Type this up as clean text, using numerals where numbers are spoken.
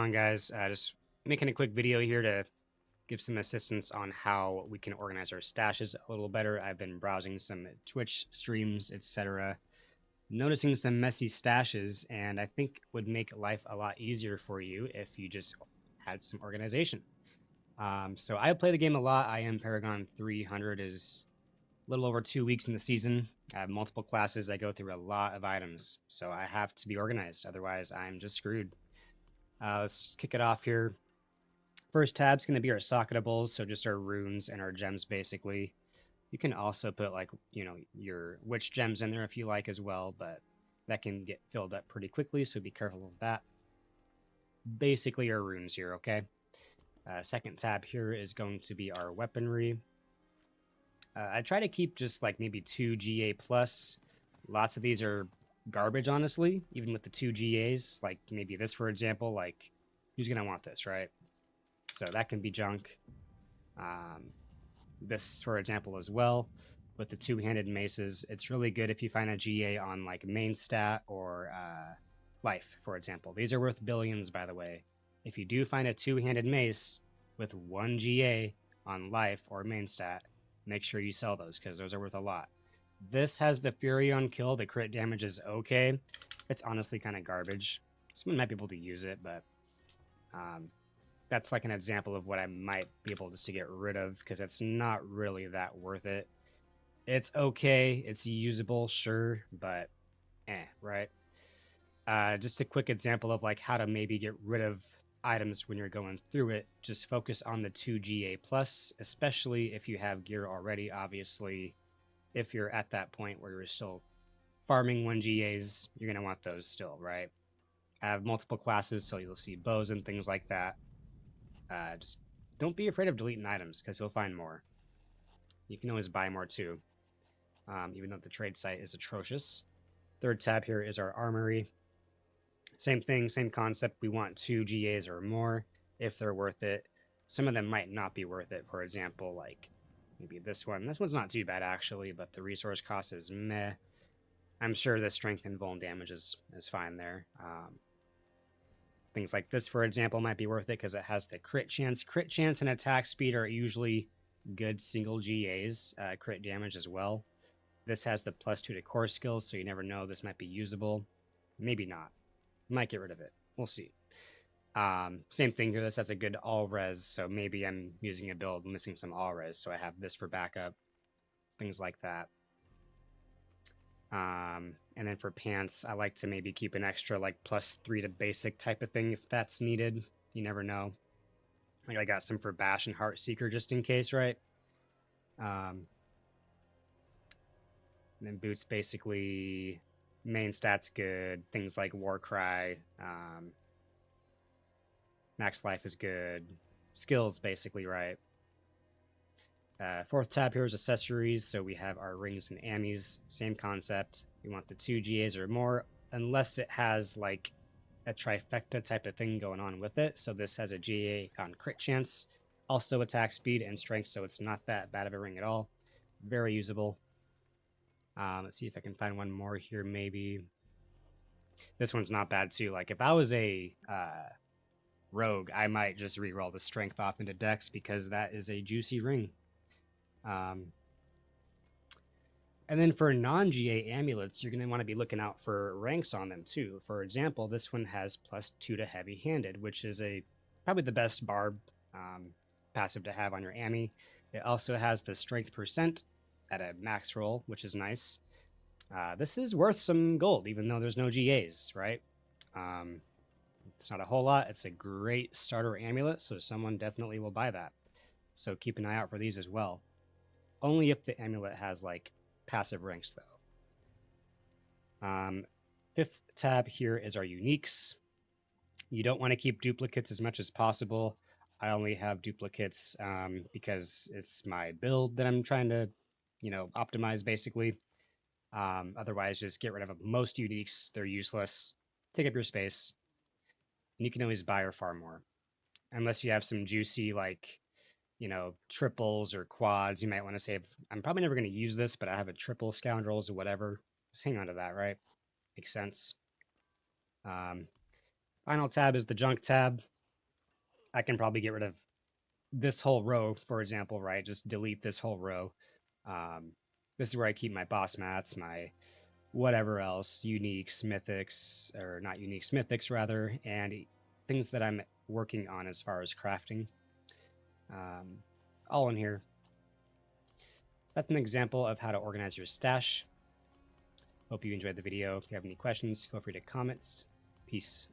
on, guys? Just making a quick video here to give some assistance on how we can organize our stashes a little better. I've been browsing some Twitch streams, etc., noticing some messy stashes, and I think would make life a lot easier for you if you just had some organization. So I play the game a lot. I am Paragon 300 is a little over 2 weeks in the season. I have multiple classes. I go through a lot of items, so I have to be organized. Otherwise, I'm just screwed. Let's kick it off here. First tab's going to be our socketables, so just our runes and our gems, basically. You can also put, like, your witch gems in there if you like as well, but that can get filled up pretty quickly, so be careful of that. Basically, our runes here, okay? Second tab here is going to be our weaponry. I try to keep just, like, maybe 2 GA plus. Lots of these are garbage, honestly, even with the 2 GAs. Like, maybe this, for example, like, who's going to want this, right? So that can be junk. This, for example, as well, with the two-handed maces, it's really good if you find a GA on like main stat or life, for example. These are worth billions, by the way. If you do find a two-handed mace with 1 GA on life or main stat, make sure you sell those because those are worth a lot. This has the Fury on kill. The crit damage is okay. It's honestly kind of garbage. Someone might be able to use it, but that's like an example of what I might be able just to get rid of because it's not really that worth it. It's okay, it's usable, sure, but right? Just a quick example of like how to maybe get rid of items when you're going through it. Just focus on the 2 GA plus, especially if you have gear already. Obviously, if you're at that point where you're still farming 1 GAs, you're going to want those still, right? I have multiple classes, so you'll see bows and things like that. Just don't be afraid of deleting items because you'll find more. You can always buy more too, even though the trade site is atrocious. Third tab here is our armory. Same thing, same concept. We want 2 GAs or more if they're worth it. Some of them might not be worth it. For example, like maybe this one. This one's not too bad actually, but the resource cost is meh. I'm sure the strength and vuln damage is fine there. Things like this, for example, might be worth it because it has the crit chance. Crit chance and attack speed are usually good single GAs. Crit damage as well. This has the +2 to core skills, so you never know. This might be usable. Maybe not. Might get rid of it. We'll see. Same thing here. This has a good all-res, so maybe I'm using a build missing some all-res, so I have this for backup. Things like that. And then for pants, I like to maybe keep an extra like +3 to basic type of thing if that's needed. You never know. Like I got some for Bash and Heartseeker just in case, right? And then boots basically main stats good. Things like Warcry, max life is good. Skills basically right. Fourth tab here is accessories, so we have our rings and ammies, same concept. We want the 2 GAs or more, unless it has like a trifecta type of thing going on with it. So this has a GA on crit chance, also attack speed and strength, so it's not that bad of a ring at all. Very usable. Let's see if I can find one more here, maybe. This one's not bad too. Like if I was a rogue, I might just reroll the strength off into dex because that is a juicy ring. And then for non-GA amulets, you're going to want to be looking out for ranks on them too. For example, this one has +2 to heavy-handed, which is probably the best barb passive to have on your Ami. It also has the strength percent at a max roll, which is nice. This is worth some gold, even though there's no GAs, right? It's not a whole lot. It's a great starter amulet, so someone definitely will buy that. So keep an eye out for these as well. Only if the amulet has like passive ranks though. Fifth tab here is our uniques. You don't want to keep duplicates as much as possible. I only have duplicates because it's my build that I'm trying to, optimize basically. Otherwise, just get rid of most uniques. They're useless. Take up your space. And you can always buy or farm more. Unless you have some juicy like triples or quads, you might want to save. I'm probably never going to use this, but I have a triple scoundrels or whatever. Just hang on to that, right? Makes sense. Final tab is the junk tab. I can probably get rid of this whole row, for example, right? Just delete this whole row. Um, this is where I keep my boss mats, my whatever else, uniques, mythics, or not uniques, mythics rather, and things that I'm working on as far as crafting. Um, all in here. So that's an example of how to organize your stash. Hope you enjoyed the video. If you have any questions, feel free to comments. Peace.